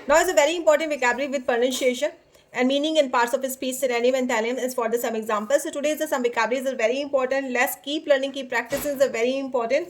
Now is a very important vocabulary with pronunciation and meaning in parts of speech, synonym and antonym is for the some examples. So today is the some vocabularies are very important. Let's keep learning, keep practicing is very important.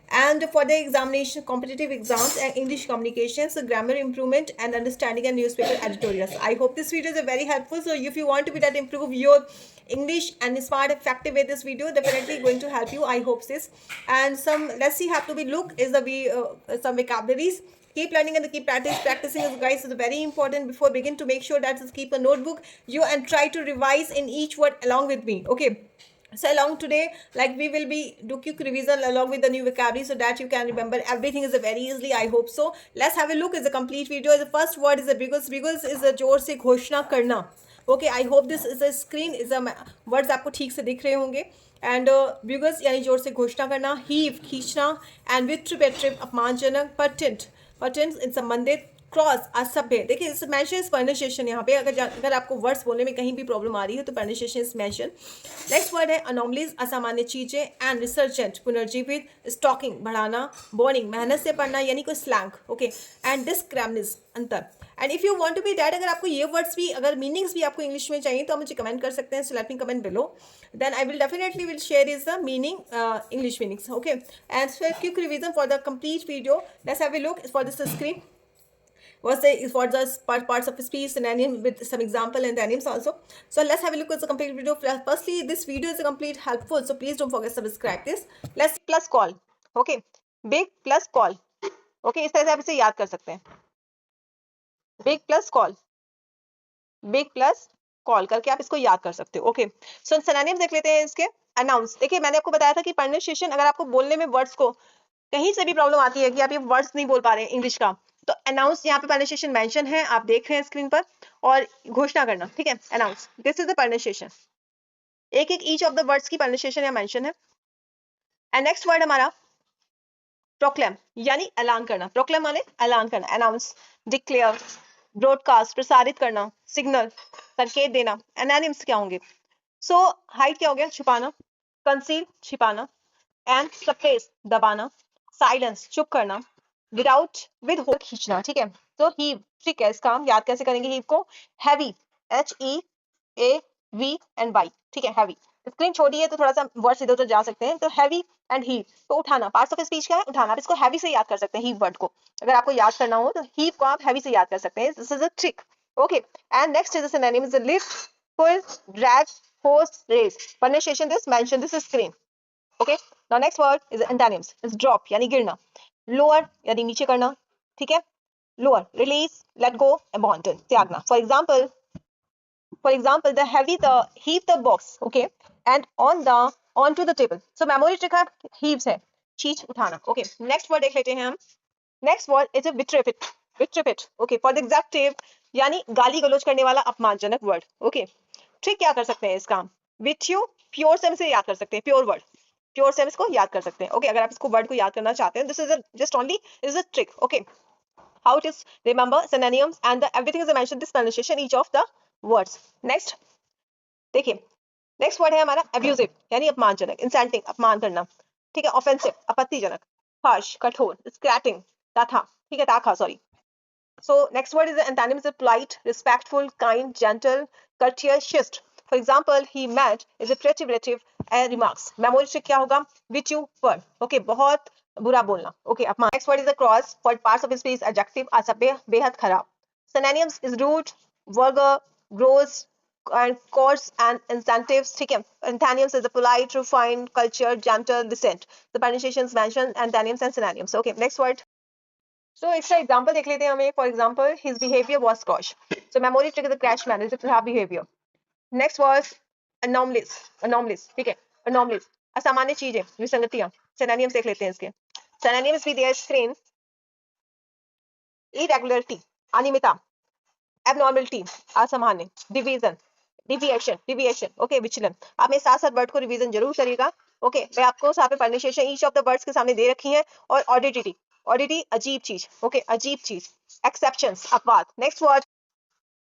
And for the examination, competitive exams and English communication, so grammar improvement and understanding and newspaper editorials. I hope this video is very helpful. So if you want to be that improve your English and smart effective way, this video definitely going to help you. I hope this. And some let's see have to be look is the some vocabularies. Keep learning and keep practicing guys is very important. Before begin to make sure that just keep a notebook you and try to revise in each word along with me. Okay, so along today like we will be do quick revision along with the new vocabulary so that you can remember everything is a very easily. I hope so. Let's have a look is a complete video. The first word is a biggest is a जोर से घोषणा करना. Okay I hope this is a screen is a words आपको ठीक से दिख रहे होंगे. एंड बिगस यानी जोर से घोषणा करना, हीव खींचना, एंड विट्रिपेट्रिव अपमानजनक, पर्टेंट पर्टेंट इन संबंधित, क्रॉस असभ्य. देखिए इस मेंशन इज प्रोनाउंसिएशन. यहाँ पे अगर आपको वर्ड्स बोलने में कहीं भी प्रॉब्लम आ रही है तो pronunciation is mention. Next word है अनोमलीज असामान्य चीजें, एंड रिसर्जेंट पुनर्जीवित, स्टॉकिंग बढ़ाना, बॉर्निंग मेहनत से पढ़ना यानी कोई स्लैंग. ओके एंड डिस्क्रैमनिज अंतर. And if you want to be that अगर आपको ये वर्ड्स भी अगर मीनिंग्स भी आपको इंग्लिश में चाहिए तो आप मुझे कमेंट कर सकते हैं. So let me comment below, then I will definitely will share is the meaning English meanings. Okay and so quick revision for the complete video. Let's have a look for this screen. Was the for the parts of speech synonym with some example and synonyms also. So let's have a look at the complete video. Firstly, this video is a complete helpful, so please don't forget to subscribe this. Let's plus call. Okay, big plus call. Okay, इस तरह से आप इसे याद कर सकते हैं. Big plus call, big plus call करके आप इसको याद कर सकते हो. ओके सो सिनोनिम्स देख लेते हैं इसके. अनाउंस. देखिए मैंने आपको बताया था कि प्रोनाउंसिएशन अगर आपको बोलने में वर्ड्स को कहीं से भी प्रॉब्लम आती है कि आप ये वर्ड्स नहीं बोल पा रहे हैं इंग्लिश का, तो अनाउंस यहाँ पे प्रोनाउंसिएशन मेंशन है, आप देख रहे हैं स्क्रीन पर. और घोषणा करना, ठीक है, announce. This is the pronunciation. एक एक ईच ऑफ द वर्ड्स की प्रोनाउंसिएशन यहाँ मेंशन है. एंड नेक्स्ट वर्ड हमारा प्रोक्लेम यानी ऐलान करना. प्रोक्लेम माने ऐलान करना. अनाउंस, डिक्लेयर, ब्रॉडकास्ट प्रसारित करना, सिग्नल संकेत देना. एनानिम्स क्या होंगे? सो हाइड क्या हो गया? छुपाना, कंसील छिपाना, एंड सप्रेस दबाना, साइलेंस चुप करना, विदाउट विद होल खींचना. ठीक है, तो हीव ठीक है, इसका हम याद कैसे करेंगे हीव को? हैवी, HEAVY ठीक है, हैवी. स्क्रीन छोटी है तो थोड़ा सा वर्ड इधर उधर जा सकते हैं. तो हैवी एंड हीव, तो उठाना. पार्ट्स ऑफ स्पीच क्या है? उठाना. आप इसको हैवी से याद कर सकते हैं हीव वर्ड को. अगर आपको याद करना हो तो हीव को आप हैवी से याद कर सकते हैं. This is a trick. Okay and next is the synonym is lift, pull, drag, force, raise. Pronunciation this mention this screen. Okay now next word is antonyms. Is drop यानी गिरना, lower यानी नीचे करना, ठीक है, lower, release, let go, abandon त्यागना. For example, the heave the box, okay, and onto the table. So memory trick है, heaves है, चीज उठाना. Okay, next word देख लेते हैं हम. Next word is a vitripit. Vitripit, okay, for the executive यानी गाली गलौज करने वाला अपमानजनक वर्ड. Okay, ट्रिक क्या कर सकते हैं इसका? विथ यू प्योर सेम से याद कर सकते हैं. प्योर वर्ड, प्योर सेम इसको याद कर सकते हैं. ओके अगर आप इसको वर्ड को याद करना चाहते हैं, this is just only is a trick. Okay how it is, remember synonyms and everything is mentioned this pronunciation each of the words. Next देखिए, नेक्स्ट वर्ड है हमारा अब्यूजिव यानी अपमानजनक, इंसल्टिंग अपमान करना, ठीक है, ऑफेंसिव आपत्तिजनक, हार्श कठोर, स्क्रैटिंग ताथा, ठीक है, ताखा sorry. So next word is the antonym is polite, respectful, kind, gentle, courteous, just. For example, he met is a pretty relative remarks. Memory trick क्या होगा? Which you word. Okay, बहुत बुरा बोलना. Okay, अपमान. Next word is the cross. For parts of speech adjective असभ्य, बेहद खराब. Synonyms is rude, vulgar, gross, and coarse and incentives. ठीक है. Antonyms is the polite, refined, cultured, gentle, decent. The pronunciations mentioned antonyms and synonyms. Okay, next word. So इसका example देख लेते हैं हमें. For example his behaviour was crass. So memory trick is the crash manager to have behaviour. Next was anomalies. Anomalies ठीक है, अनॉमलीज असामान्य चीजें, विसंगतियां. Synonyms देख लेते हैं इसके. सिनोनिम्स भी देयर स्क्रीन. इरेगुलरिटी अनियमितता, एबनॉर्मलिटी असामान्य, डिवीजन डिविएशन, डिविएशन ओके, विचलन. आप मेरे साथ साथ वर्ड को रिवीजन जरूर करिएगा. ओके मैं आपको साथ में pronunciation each of the words के सामने दे रखी है. और ऑडिडिटी, ऑडिटी अजीब चीज. ओके अजीब चीज. एक्सेप्शंस अपवाद. Next word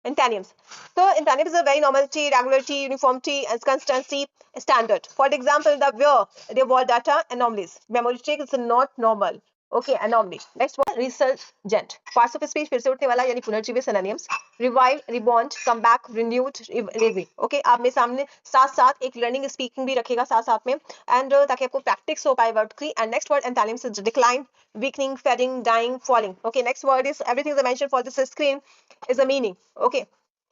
antonyms. So antonyms are very normality, regularity, uniformity, and constancy, standard. For example, the where they were data anomalies. Memory trick is not normal. Okay, anomaly. Next word resurgent, parts of speech फिर से उठने वाला यानी पुनर्जीवी synonyms, revive, rebound, come back, renewed, रिवी। Okay, आप में सामने साथ साथ एक लर्निंग स्पीकिंग भी रखेगा साथ साथ में, एंड ताकि आपको प्रैक्टिस हो पाए वर्ड की। एंड नेक्स्ट वर्ड एंथैलेम्स is decline, weakening, fading, dying, falling. Okay, next word is everything is mentioned for this screen is a meaning. Okay,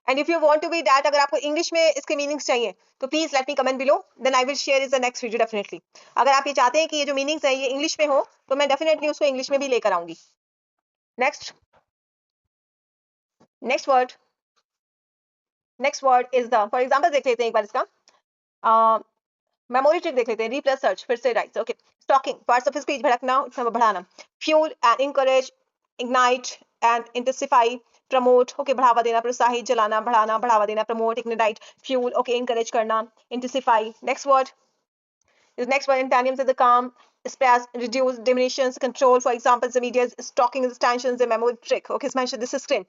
and if you want to be that, अगर आपको English में इसके meanings चाहिए तो please let me comment below, then I will share is the next video definitely. अगर आप ये चाहते हैं कि ये जो मीनिंग्स है ये इंग्लिश में हो तो मैं डेफिनेटली उसको इंग्लिश में भी लेकर आऊंगी। Next next word next word is the, for example देख लेते हैं एक बार इसका। मेमोरी ट्रिक देख लेते हैं, री प्लस सर्च फिर से right. Okay, stoking, parts of speech, भड़कना, बढ़ाना, fuel and encourage, ignite and intensify, promote, okay, बढ़ावा देना, प्रोत्साहित, जलाना, बढ़ाना, बढ़ावा देना, promote, ignite, fuel, okay, encourage करना, intensify. Next word is next one antonyms is the calm, suppress, reduce, diminishes, control. For example, the media is talking is tensions, the memory trick. Okay, it's mentioned this is screen.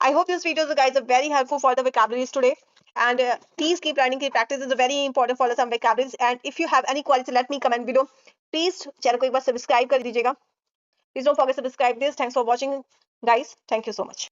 I hope this video, guys, are very helpful for the vocabularies today. And please keep learning, keep practice is very important for the some vocabularies. And if you have any quality, let me comment below. Please channel को एक बार subscribe कर दीजिएगा. Please don't forget to subscribe this. Thanks for watching, guys. Thank you so much.